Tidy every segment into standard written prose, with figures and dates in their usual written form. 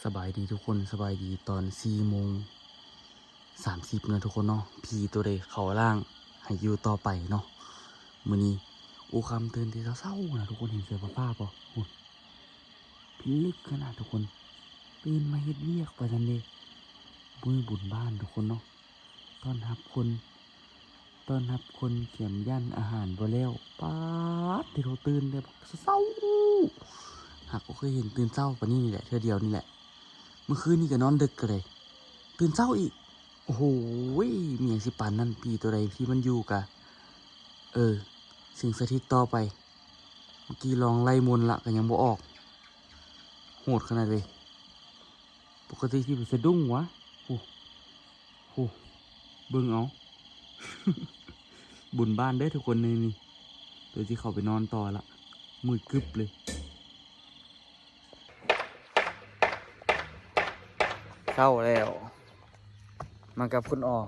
สบายดีทุกคนสบายดีตอน4:30นะทุกคนเนาะพีตัวเดเขาล่างให้อยู่ต่อไปเนาะมื้อนี้อูคำตื่นที่เศร้าๆนะทุกคนเห็นเสือป้าป่ะหุ่นพี่ลึกขนาดทุกคนตื่นมาเฮ็ดเวียกไปกันเลยมื้อบุญบ้านทุกคนเนาะต้อนรับคนเขียมยันอาหารบ่แล้วป๊าดที่เราตื่นเลยเศร้าหากก็เคยเห็นตื่นเศร้าปะนี่แหละเธอเดียวนี่แหละเมื่อคืนนี่ก็นอนดึกกันเลยตื่นเศร้าอีกโอ้โหมีอย่างสิปานนั่นปีตัวใดที่มันอยู่กะสิ่งสถิตต่อไปเมื่อกี้ลองไล่มนละก็ยังบ่ออกโหดขนาดเลยปกติที่เป็นสะดุ้งวะโอ้เบิ่งเอา บุญบ้านได้ทุกคนในนี่ตัวที่เขาไปนอนต่อละมืดกึบเลยเศร้าแล้วมากับคุณออ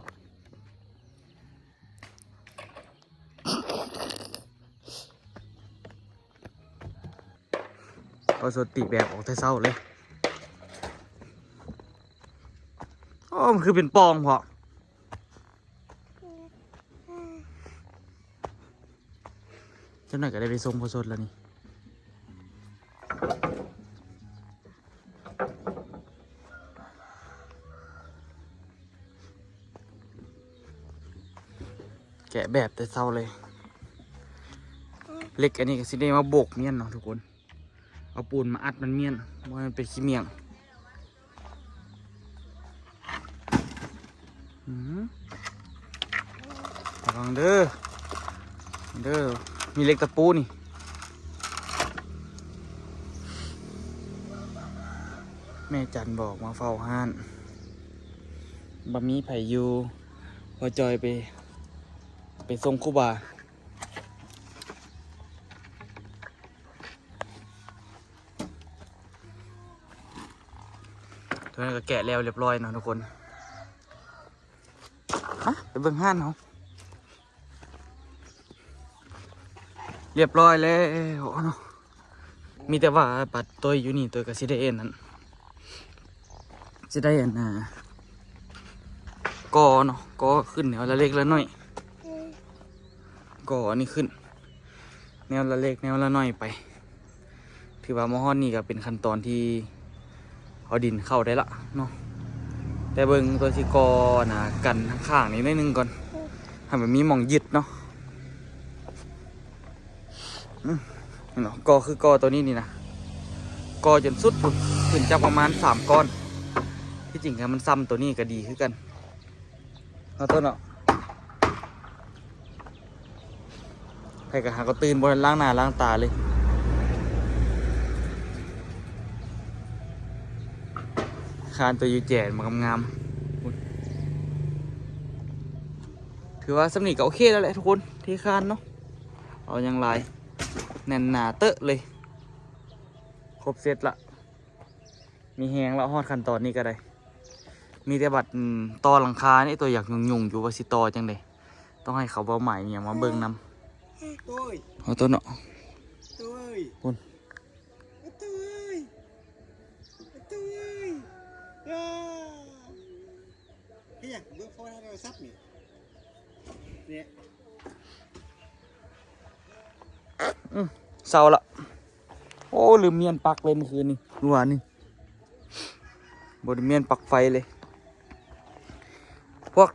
ก็สติแบบออกแต่เศร้าเลยอ๋อมันคือเป็นปองเพาะเจ้าหน่อยก็ได้ไปส่งพอสดแล้วนี่แกะแบบแต่เศร้าเลยเล็กอันนี้ก็สิได้มาโบกเมียนเนาะทุกคนเอาปูนมาอัดมันเมียนว่ามันเป็นขี้เมียงระวังเด้อมีเล็กตะปูนี่แม่จันบอกมาเฝ้าห้านบะมีไผ่ยูพอจอยไปส่งครูบาตอนนี้ก็แกะแล้วเรียบร้อยเนาะทุกคนไปเบิ่งห้านเขาเรียบร้อยแล้วเนาะมีแต่ว่าปัดตัวอยู่นี่ตัวกับซิได้เอ็นนั้นซิได้เอ็นกอเนาะกอขึ้นแนวละเล็กละน้อยกอนี่ขึ้นแนวละเล็กแนวละน้อยไปถือว่ามอฮอนนี่ก็เป็นขั้นตอนที่เอาดินเข้าได้ละเนาะแต่เบิ่งตัวที่กอนะกันข้างๆนี้นิดนึงก่อนให้มันมีหม่องยึดเนาะเนาะกอคือกอตัวนี้นี่นะกอจนสุดขึ้นจากประมาณ3 ก้อนที่จริงครับมันซ้ำตัวนี้ก็ดีขึ้นกันเอาต้นเนาะใครก็หาก็ตื่นบนล้างหน้าล้างตาเลยคานตัวยูแจนมางามๆถือว่าสำนีก็โอเคแล้วแหละทุกคนที่คานเนาะเอายังไงแน่นหนาเตอะเลยครบเสร็จละมีแหงแล้วฮอดขั้นตอนนี้ก็ได้มีแต่บัดต่อหลังคานี่ตัวอยากยุ่งอยู่ว่าสิต่อจังไดต้องให้เขาเบาใหม่เนี่ยมาเบิ่งนำเอาตัวเนาะคุณที่อยากเบิ่งโฟนให้เราซับเนี่ยเศร้าละโอ้ลืมเมียนปักเลยเมื่อคืนนี่เมื่อวานนี่บไดเมียนปักไฟเลยพวก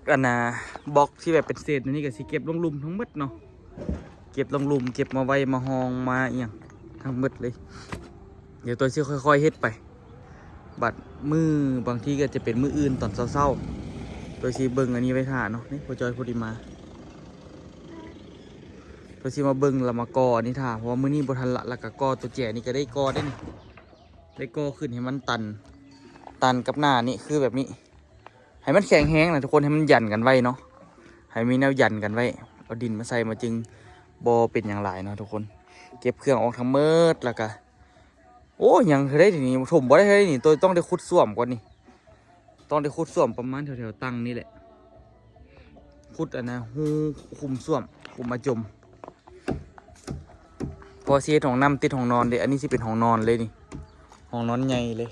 บล็อกที่แบบเป็นเศษนี่ก็สิเก็บลงลุมทั้งหมดเนาะเก็บลงลุมเก็บมาไว้มาห้องมาเอียงทั้งหมดเลยเดี๋ยวตัวชื่อค่อยๆเฮ็ดไปบัดมือบางทีก็จะเป็นมืออื่นตอนเศร้าๆตัวชีเบิ่งอันนี้ไว้ท่าเนาะนี่พอจอยพอดีมาตัวชีมาเบิ่งละมากออันนี้ท่าเพราะว่ามือนี้บทันละแล้วก็กอตัวแจนี่ก็ได้กอได้นี่ได้กอขึ้นให้มันตันกับหน้านี่คือแบบนี้ให้มันแข็งแห้งนะทุกคนให้มันยันกันไว้เนาะให้มีแนวยันกันไว้เอาดินมาใส่มาจึงบอเป็นอย่างไรเนาะทุกคนเก็บเครื่องออกทั้งเมิดแล้วก็โอ้ยังเคยได้ทีนี้ถมบ่ได้เลยนี่ตัวต้องได้ขุดส้วมก่อนนี่ต้องได้ขุดส้วมประมาณแถวๆตั้งนี่แหละขุดหูคุมส้วมคุมมาจมพอเสียของน้ำติดห้องนอนเดี๋ยวอันนี้สิเป็นห้องนอนเลยนี่ห้องนอนใหญ่เลย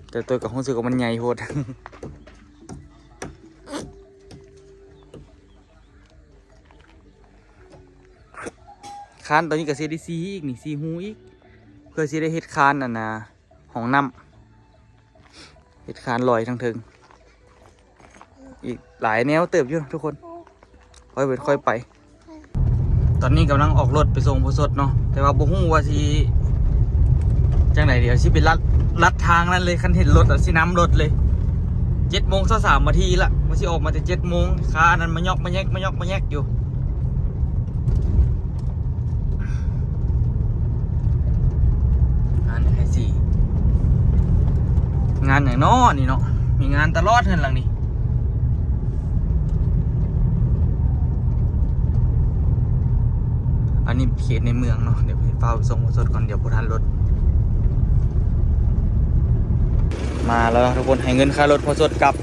แต่ตัวกับรู้สึกว่ามันใหญ่โหด คานตัวนี้ก็สิได้ซีอีกนี่ซีหูอีกเพื่อสิได้เฮ็ดคานอันน่ะห้องน้ำเฮ็ดคานลอยทั้งถึงอีกหลายแนวเติบอยู่ทุกคนค่อยไปค่อยไป ตอนนี้กำลังออกรถไปส่งผู้สดเนาะแต่ว่าบ่ฮู้ว่าสิจังไหนเดี๋ยวสิไปลัดทางนั้นเลยคันเห็นรถสิน้ำรถเลย7:23 นาทีละว่าสิออกมาแต่7 โมงขาอันนั้นมายอกมาแยกอยู่งานไอ้สี่งานอย่างน้อนี่เนาะมีงานตลอดเห็นหลังนี่อันนี้เขตในเมืองเนาะเดี๋ยวไปเฝ้าส่งสดก่อนเดี๋ยวผู้ทันรถมาแล้วทุกคนให้เงินค่ารถพอสดกลับ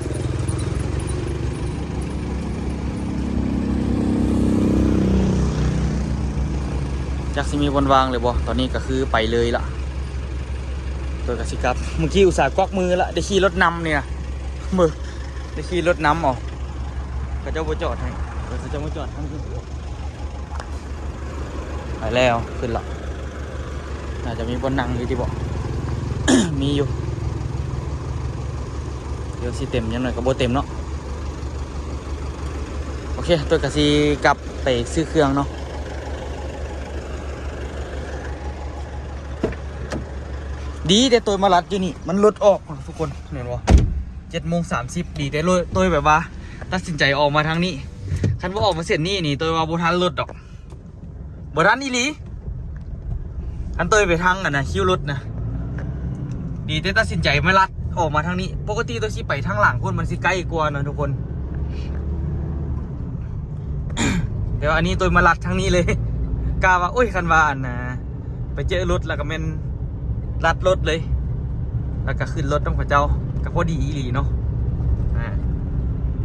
จักสิมีบนวางเลยบ่ตอนนี้ก็คือไปเลยละตัวกสิกลับเมื่อกี้อุตส่าห์กวักมือละได้ขี่รถนำเนี่ยมือได้ขี่รถนำออกก็เจ้าบ่จอดให้ก็จะบ่จอดทั้งคืนไปแล้วขึ้นละน่าจะมีบนนั่งอยู่ที่บอก มีอยู่เดี๋ยวสิเต็มยังหน่อยก็บ่เต็มเนาะโอเคตัวกสิกลับไปซื้อเครื่องเนาะดีแต่ตัวมาลัดอยู่นี่มันลดออกทุกคนเห็นบ่7:30ดีแต่ตัวแบบว่าตัดสินใจออกมาทางนี้คันว่าออกมาเสร็จนี่ตัวว่าบ่ทันรถดอกบ่ทันอีหลีอันตัวไปทางอ่ะนะคิวรถนะดีแต่ตัดสินใจไม่ลัดออกมาทางนี้ปกติตัวสิไปทางหลังคนมันสิใกล้กว่านะทุกคน เดี๋ยวอันนี้ตัวมาลัดทางนี้เลยกาว่าโอ้ยคันว่าอันนะไปเจอรถแล้วก็แม่นลัดรถเลยแล้วก็ขึ้นรถต้องพระเจ้าก็พอดีอีหลีเนาะ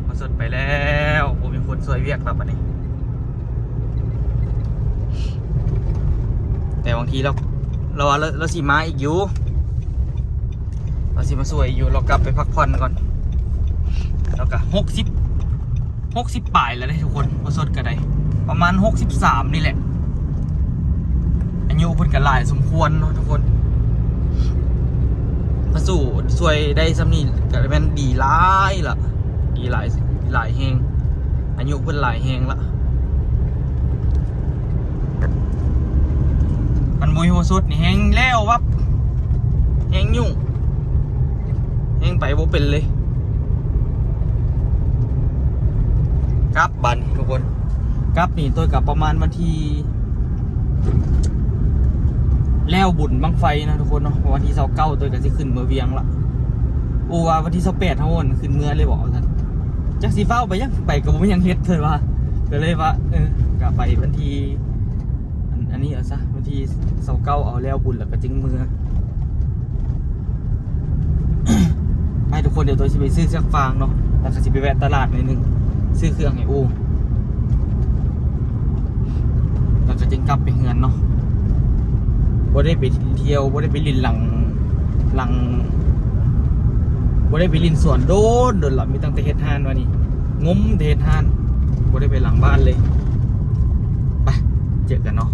มาสดไปแล้วผมเป็นคนสวยเวียกแบบนี้แต่บางทีเราสิมาอีกอยู่เราสิมาสวยอยู่เรากลับไปพักผ่อนก่อนแล้วก็60ปลายแล้วได้ทุกคนมาสดกันได้ประมาณ63นี่แหละอายุเพิ่นก็หลายสมควรเนาะทุกคนมาสู่สวยได้ซ้ำนี่ก็แม่นดีหลายล่ะดีหลายแฮงอายุเพิ่นหลายแฮงละมันมวยโหสุดนี่แฮงแล้ววับแฮงยุ่งแฮงไปบ่เป็นเลยกลับบันทุกคนกลับนี่ตัวกับประมาณวันที่แล้วบุญบังไฟนะทุกคนเนาะวันที่29ตัวก็สิขึ้นเมือเวียงละโอ้ว่าวันที่28เท่านั้นขึ้นเมือเลยบอกท่านจักสีเฝ้าไปยังไปกับผมยังเฮ็ดเลยว่าก็เลยว่าก็ไปวันที่อันนี้เอาซะวันที่29เอาแล้วบุญแล้วก็จึงเมือ ให้ทุกคนเดี๋ยวตัวสิไปซื้อเชือกฟางเนาะแล้วก็สิไปแวะตลาดหน่อยนึงซื้อเครื่องให้อูแล้วก็จึงกลับไปเฮือนเนาะบ่ได้ไปเที่ยวบ่ได้ไปลินหลังบ่ได้ไปลินสวนโดนหลับมีตั้งแต่เฮ็ดทานวันนี้งมแต่เฮ็ดทานบ่ได้ไปหลังบ้านเลยไปเจอกันเนาะ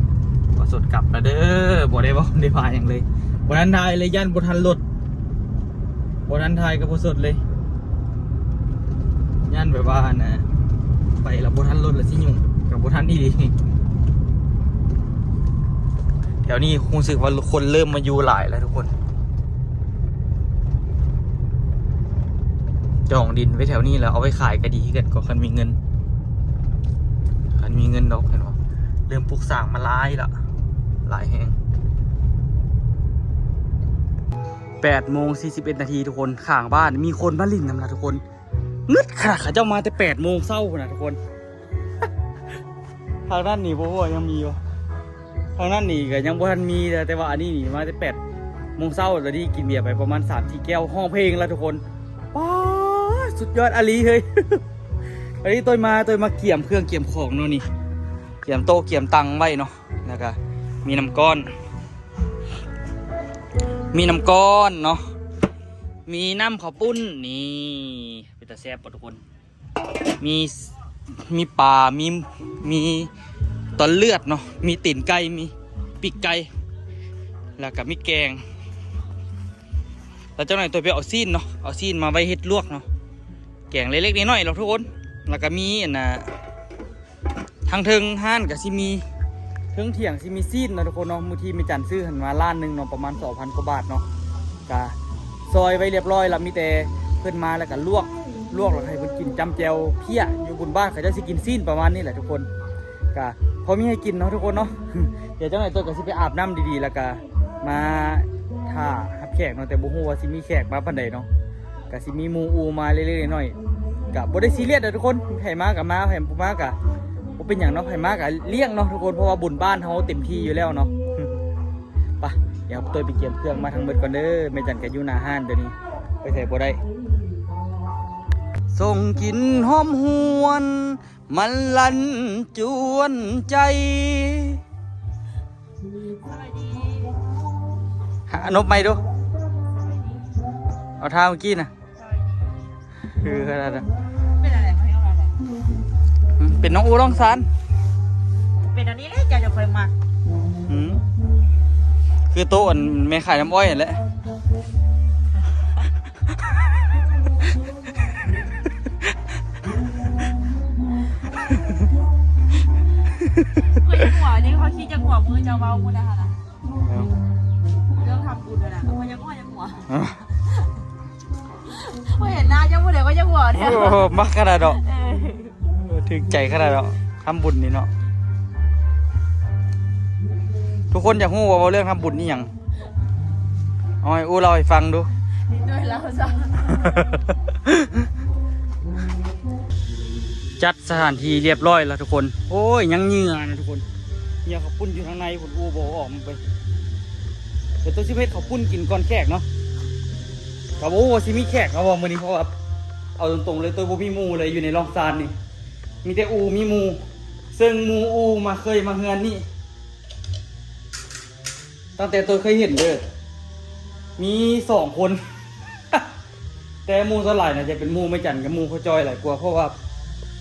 ก็สดกลับแล้วเด้อบ่ได้พาอย่างเลยบ่ทันทายเลยย่านบ่ทันรถบ่ทันทายก็บ่สดเลยย่านแบบว่านะไปแล้วบ่ทันรถแล้วสิยุ่งกับบ่ทันนี่ดิแถวนี้รู้สึกว่าคนเริ่มมาอยู่หลายแล้วทุกคนจองดินไว้แถวนี้แล้วเอาไว้ขายก็ดีกันก็คันมีเงินดอกเห็นไหมเริ่มปลูกสร้างมาหลายแห่ง8:41 นาทีทุกคนข้างบ้านมีคนมาลิ่นนำนะทุกคนงึดค่ะเขาเจ้ามาแต่8 โมงเช้านะทุกคน ทางด้านนี้พวกยังมีอยู่ทางด้านนี้ก็ยังบ่ทันมีแต่ว่าอันนี้นี่มาแต่8 โมงเช้าแล้วนี่กินเบียร์ไปประมาณ3-4 แก้วห้องเพลงแล้วทุกคนป๊าสุดยอดอาลีเฮ้ย อันนี้ตัวมาเกี่ยมเครื่องเกี่ยมของเนาะนี่เกี่ยมโต๊ะเกี่ยมตังไว้เนาะแล้วก็มีน้ำก้อนเนาะ มีน้ำข้าวปุ้นนี่เป็นตาแซ่บปะทุกคนมีปลามีตอนเลือดเนาะมีตีนไก่มีปีกไก่แล้วก็มีแกงแล้วเจ้าหน่อยตัวไปเอาซีนเนาะเอาซีนมาไว้เฮ็ดลวกเนาะแกงเล็กๆน้อยๆเราทุกคนแล้วก็มีอันน่ะทางเทิงห้านกับซิมีเทิงเถียงซิมีซีนเนาะทุกคนเนาะมือที่มีจันซื้อหันมาล้านหนึ่งเนาะประมาณ 2,000 กว่าบาทเนาะกะซอยไว้เรียบร้อยแล้วมีแต่เพิ่นมาแล้วก็ลวกแล้วให้เพิ่นกินจำแจวเพี้ยอยู่บนบ้านเขาจะสิกินซีนประมาณนี้แหละทุกคนกะพอมีให้กินเนาะทุกคนเนาะ เดี๋ยวเจ้าหน่อยตัวก็สิไปอาบน้ำดีๆแล้วก็มาท่ารับแขกเนาะแต่บ่ฮู้ว่าสิมีแขกมาปานใดเนาะก็สิมีหมู่อูมาเล็กๆน้อยๆก็บ่ได้ซีเรียสเด้อทุกคนไผมาก็มาไผบ่มาก็บ่เป็นหยังเนาะไผมาก็เลี้ยงเนาะทุกคนเพราะว่าบุญบ้านเฮาเต็มที่อยู่แล้วเนาะ ไปเดี๋ยวตัวไปเก็บเครื่องมาทั้งหมดก่อนเด้อแม่จันก็อยู่หน้าห้านเดี๋ยวนี้ไปใส่บ่ได้ส่งกินหอมหวนมันลั่นจวนใจหานบไม่ดูเอาเท้าเมื่อกี้นะคือขนาดนั้น เป็นอะไรเขาเรียกว่าอะไร เป็นน้องอูร้องซาน เป็นอันนี้เลยจะคอยมา คือโต๊ะอันแม่ขายน้ำอ้อยนั่นแหละ เคยหัวนี่เขาคิดจะหัวมือจะเบามือนะคะนะเรื่องทำบุญนะเขาจะหัวพอเห็นหน้าจะพูดเลยก็จะหัวเนี่ย โอ้มักขนาดดอกถึงใจขนาดดอกทำบุญนี่เนาะทุกคนอยากรู้ว่าเรื่องทำบุญนี่หยังเอาให้อู้เราให้ฟังดู นี่ด้วยแล้วจ้ะ จัดสถานที่เรียบร้อยแล้วทุกคนโอ้ยยังเหงื่อนะทุกคนเหงื่อข้าวปุ้นอยู่ข้างในผมอู้บอกออกมาไปเดี๋ยวตัวชิเพชรข้าวปุ้นกินก่อนแขกเนาะกับโอ้ชิมีแขกเอาบอกมือนี้เพราะว่าเอาตรงๆเลยตัวบ่มีหมูเลยอยู่ในร่องซานนี่มีแต่อูมีหมูซึ่งหมูอูมาเคยมาเฮือนนี่ตั้งแต่ตัวเคยเห็นเลยมี2 คน แต่หมูส่วนใหญ่น่ะจะเป็นหมูไม่จันกับหมูพ่อจอยหลายกว่าเพราะว่า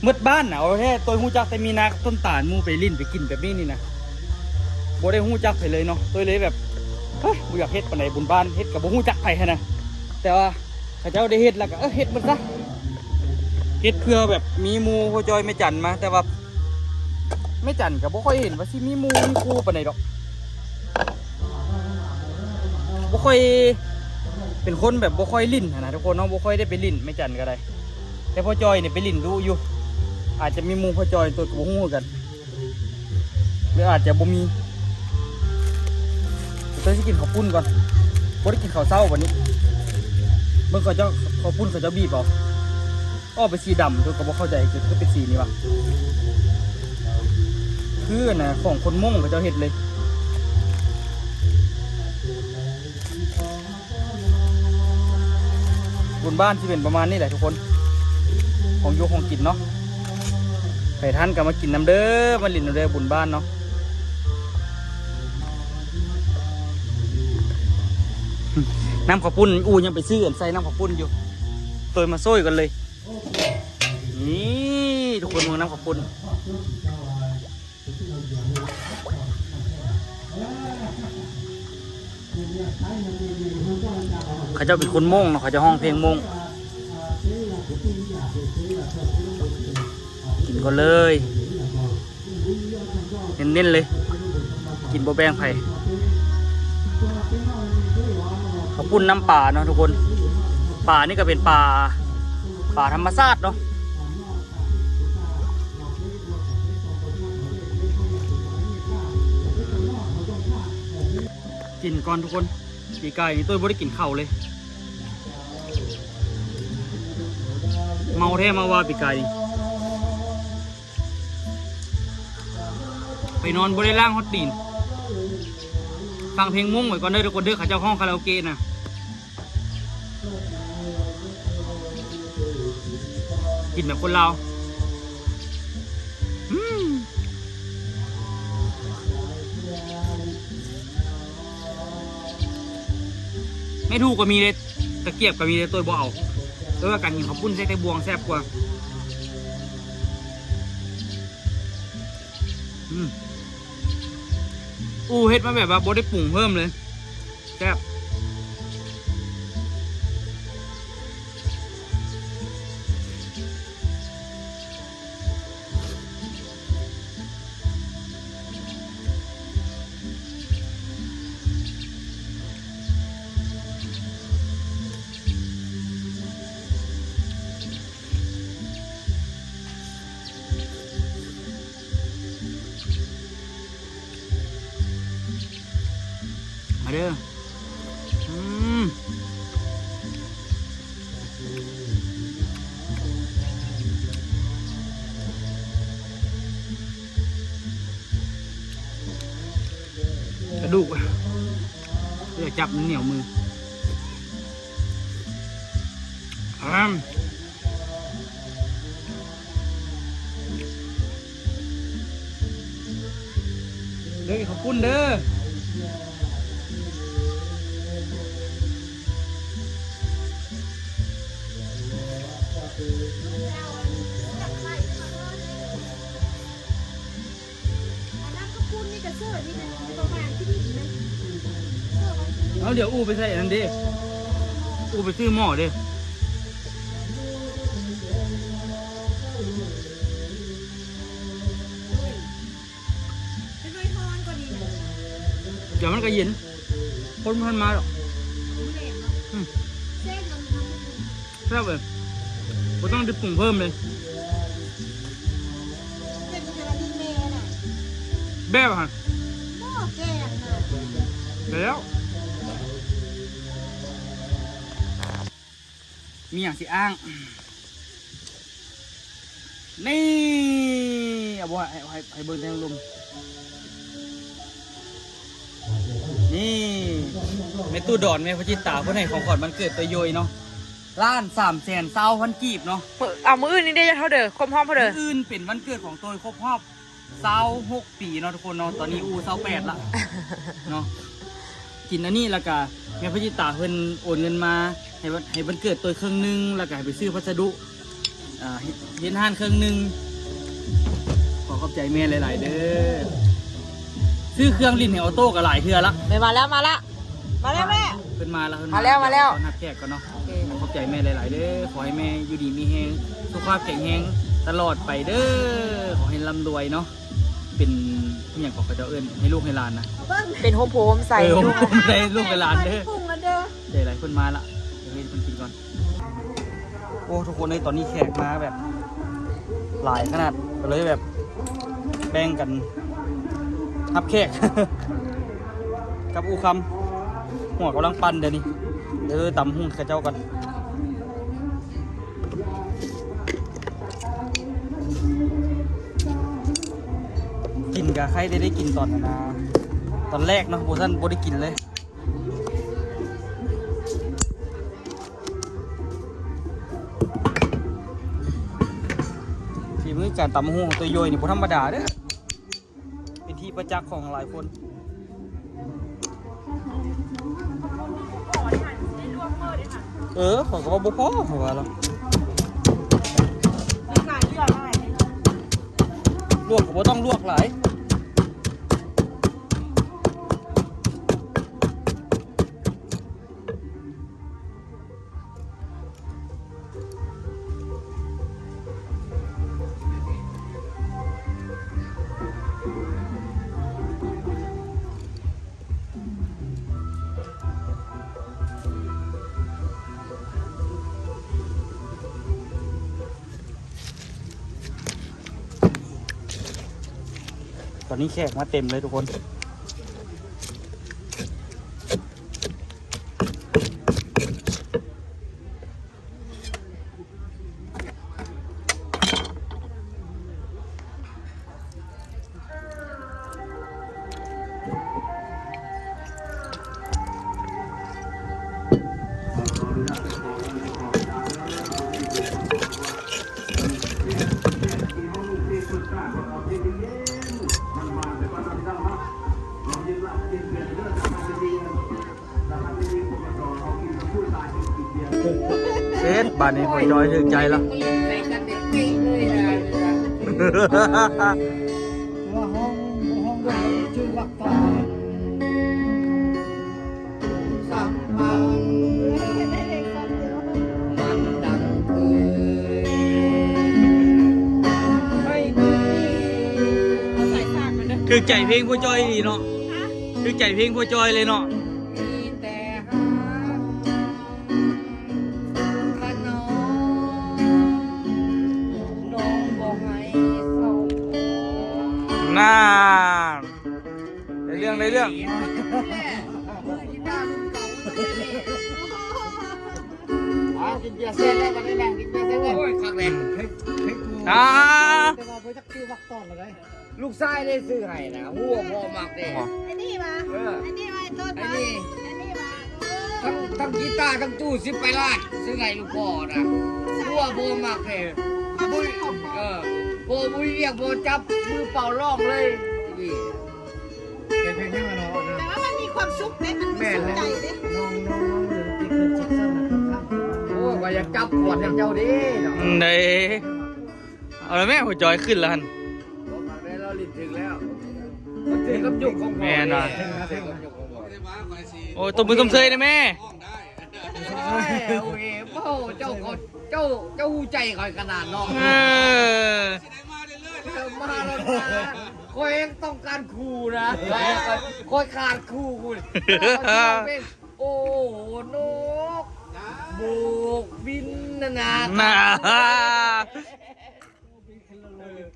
มืดบ้านน่ะเอาแค่ตัวหูจักแต่มีนาต้นตาลหมูไปลิ้นไปกินแบบนี้นี่นะบ่ได้หูจักไปเลยเนาะตัวเลยแบบเฮ้ยบ่อยากเฮ็ดปานใดบุญบ้านเฮ็ดกับบ่หูจักไปหั่นน่ะแต่ว่าเขาเจ้าได้เฮ็ดแล้วก็เฮ็ดมันซะเฮ็ดเพื่อแบบมีหมูพ่อจอยไม่จันมาแต่ว่าไม่จันก็บ่ค่อยเห็นว่าสิมีหมูมีคู่ปานใดดอกบ่ค่อยเป็นคนแบบบ่ค่อยลิ้นนะทุกคนเนาะบ่ค่อยได้ไปลิ้นไม่จันก็ได้แต่พ่อจอยเนี่ยไปลิ้นดูอยู่อาจจะมีหมูพ่อจอยตัวกับบ่ฮู้กันหรืออาจจะบ่มีเดี๋ยวสิกินข้าวปุ้นก่อนบ่ได้กินข้าวเช้าวันนี้เบิ่งเขาเจ้าข้าวปุ้นเขาเจ้าบีบเอาอ้อไปสีดำตัวก็บ่เข้าใจคือเป็นสีนี้วะคือน่ะของคนม่งเขาเจ้าเฮ็ดเลยบุญบ้านที่เป็นประมาณนี้แหละทุกคนของโยของกินเนาะไปท่านก็มากินน้ำเด้อมาลินน้ำเด้อบุญบ้านเนาะน้ำข้าวปุ้นอูยังไปซื้อกันใส่น้ำข้าวปุ้นอยู่ตัวมาโซ่กันเลยนี่ทุกคนมองน้ำข้าวปุ้นเขาเจ้าเป็นคนม่งเนาะเขาจะห้องเพลงม่งกินก็เลยเน้นๆเลยกินโบแบงไผ่เขาปุ้นน้ำป่าเนาะทุกคนป่านี่ก็เป็นป่าธรรมชาติเนาะกินก่อนทุกคนปีกไก่นี่ตัวไม่ได้กินข้าวเลยเมาแท้มาว่าปีกไก่ไปนอนบริล่างฮอตตีนฟังเพลงมุ่งไว้ก่อนเด้อทุกคนเด้อข้าเจ้าห้องคาราโอเกะนะกินแบบคนเราไม่ถูกก็มีเลย ตะเกียบก็มีตัวบ่เอาแล้วว่าการกินข้าวปุ้นใส่แต่บวงแซ่บกว่าเฮ็ดมาแบบว่าบ่ได้ปรุงเพิ่มเลยแซ่บมาเด้อกระดูกเดี๋ยวจับมันเหนียวมือเด้อขอบคุณเด้อเอาเดี๋ยวไปใส่นั่นดิไปซื้อหม้อดิเดี๋ยวมันก็เย็นคนมันมาหรอกแซ่บเลยไม่ต้องดิปรุงเพิ่มเลยแบบฮะแล้วมีอย่างสิอ้างนี่เอาบ่ให้เบิ่งแทงลมนี่แม่ตู้ดอนแม่พระจิตตาเพื่อนให้ของขวัญมันเกิดตัวโยยเนาะ1,320,000 กีบเนาะเอามืออื่นนี่ได้ยังเท่าเด้อคมห้องเท่าเด้ออื่นเป็นวันเกิดของตัวครบรอบ26 ปีเนาะทุกคนเนาะตอนนี้28ละเนาะกินอันนี้แล้วก็แม่พระจิตตาเพิ่นโอนเงินมาให้วันเกิดตัวครึ่งนึงแล้วก็ให้ไปซื้อพัสดุเห็นห้านครึ่งนึงขอขอบใจแม่หลายๆเด้อซื้อเครื่องลิ้นให้ออโต้ก็หลายเทื่อละมาแล้วแม่เพิ่นมาแล้วนัดแขกก่อนเนาะขอบใจแม่หลายๆเด้อขอให้แม่อยู่ดีมีแฮงสุขภาพแข็งแรงตลอดไปเด้อขอให้ร่ำรวยเนาะเป็นอย่างของเขาเจ้าเอิญให้ลูกให้หลานนะเป็นโฮมโฮมใส่โฮมโฮมใส่ลูกให้หลานเด้อใจหลายคนมาละเดี๋ยวให้คนกินก่อนโอ้ทุกคนในตอนนี้แขกมาแบบหลายขนาดเลยแบบแบ่งกันทับแขกกับอูคำหัวกำลังปั่นเดี๋ยวนี้ตำหุ่นกับเจ้ากันกินกับใครได้กินตอนนะตอนแรกเนาะโบท่านโบได้กินเลยฝีมือการตำหุ่นของตัวโยยนี่โบธรรมดาเด้อเป็นที่ประจักษ์ของหลายคนผมก็ว่าบุพอผมว่าแล้วลวกผมว่าต้องลวกหลายตอนนี้แขกมาเต็มเลยทุกคน เซตบ้านนี้พอจอยถึงใจละ ใส่กันเด็กปีเลยนะ ว่าห้องด้วยชื่อวักตาสัมพันธ์มันดังคือไม่มี เอาใส่ฝากมันเด้อ ถึงใจเพลงพอจอยดีเนาะถึงใจเพลงพอจอยเลยเนาะ มีแต่หาขนมน้องบอกให้เศร้า น่าได้เรื่องได้เรื่อง กินเบียร์เส้นแล้วมันได้แบ่งกินเบียร์เส้นเลย โอ้ยคักแรง ให้กู อ่า แต่ว่าเพื่อจะชื่อวักตอนอะไร ลูกชายได้ซื้อให้นะหัวพ่อมากเด้ ไอ้นี่มา เออ ไอ้นี่มาไอ้ต้น ไอ้ มา นี่ ไอ้นี่มา ทั้งกีตาร์ทั้งตู้ซิปไปลาดซื้อให้ลูกพ่อนะหัวพ่อมากเด้บุยโบบุยเรียกโบจับมือเป่าร้องเลยนี่ เก็บเพลงให้มาเนาะ แต่ว่ามันมีความสุขเด้มันมีสุขใจเด้ น้องเดี๋ยวตีคืนเช็คสั้นนะครับ โอ้ยว่าอยากจับขวดให้เจ้าดิเนาะ ได้เอาแล้วแม่พอจอยขึ้นแล้วฮัน บอกมาได้เราลิ้นถึงแล้วมันถึงกับยุคของพ่อ แม่น่ะ ถึงกับยุคของพ่อ โอ้ยตบมือตบเซยนะแม่ โอ้ยโอเคโอ้เจ้าเขาเจ้าหูใจคอยขนาดน้อง เออ มาแล้วนะคอยยังต้องการครูนะคอยขาดครูคุณโอ้นกโบกบินนะนะ น่า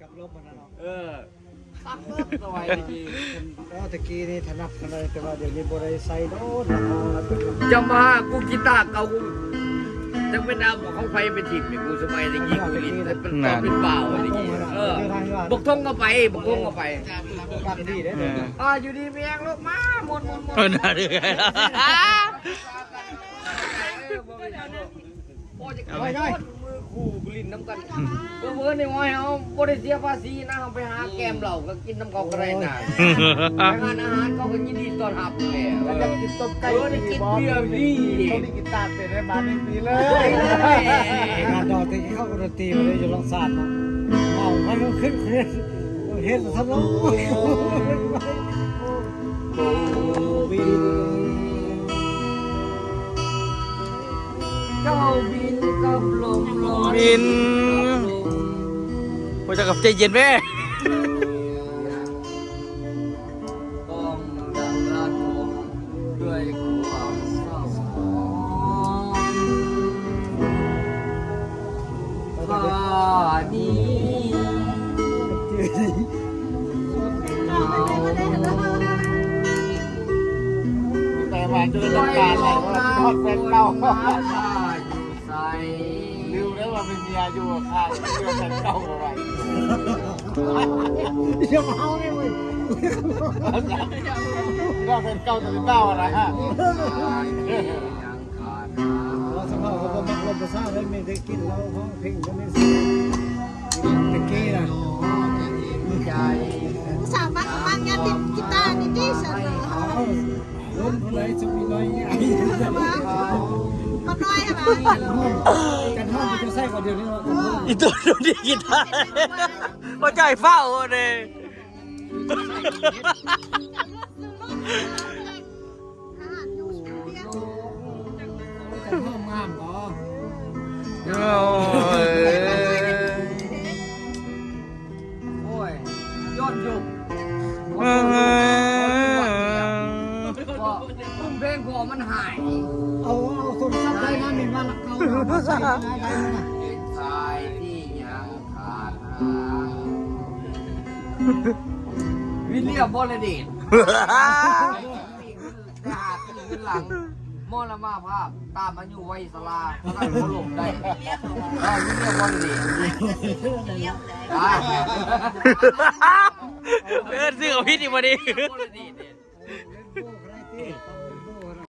กับลบมันเนาะ เออขับรถสบายดี แล้วตะกี้นี่ถนัดอะไรแต่ว่าเดี๋ยวนี้บริไซโดน จะมากูกีตาร์เก่ากูจะเป็นเอาของไฟเป็นทีมเนี่ยกูสบายดีกูลิ้นเป็นตอนเป็นเปล่าอะไรอย่างเงี้ยเออบกทงก็ไปบกทงก็ไป ฟังดีได้ เอ เลย อ อยู่ดีเมียงลูกมาหมด เออน่าเดือด โอ้จะคอยมือคู่กลิ้นน้ำกันเพื่อนในห้อยเอาบริเสียภาษีนะเอาไปหาแกมเราก็กินน้ำเขากระไรน่ะไปงานอาหารเขาก็ยินดีต้อนรับเลย แล้วจะกินต้มไก่ ได้กินเบียร์ดี เขาได้กินตาเป็นได้มาในปีเลยงานดอกตีเข้าดนตรีมาเลยอยู่ลองสาดมาเอาให้มันขึ้นเห็นทำน้องบิน เจ้าบินกับลม บินพอจะกับใจเย็นแม่ ต้องดังระทมด้วยความเศร้าฟ้านี้ แต่มาเจอเรื่องการอะไรว่าทอดแฟนเก่า ใส่ ลืมแล้วว่าเป็นเมียอยู่ข้างเรื่องแฟนเก่าอะไรยังเมาเนี่ยมึงเรื่องแฟนเก่าจะเป็นเก่าอะไรฮะ ยังขาด เราสมมติว่ามักลมประสาทได้ไม่ได้กินเราห้องเพลงก็ไม่สิตะกี้นะ ใจ สามารถมางานติดกีตาร์นี่ดิฉันเลย เอาล้นผู้ใดจะมีน้อยไอ้ ก็น้อยใช่ไหม กันห้องจะใส่กว่าเดียวนี้เรา อีตัวโดนดีกีตาร์พอใจเฝ้าเลย กันห้องงามก็ โอ้ย โอ้ยยอดยุบ เออ พุ่มเพลงพอมันหาย เอาโทรศัพท์ได้นะมีมาลักเก่าใส่ได้นะ เป็นชายที่ยังขาดหาวิลเลียมบอลเดนหาตีขึ้นหลังมอลมาภาพตามอายุไวสลาเขาได้เขาหลบได้วิลเลียมบอลเดน เออซื้อกับพี่ดีมาดิ บอลเดนเนี่ย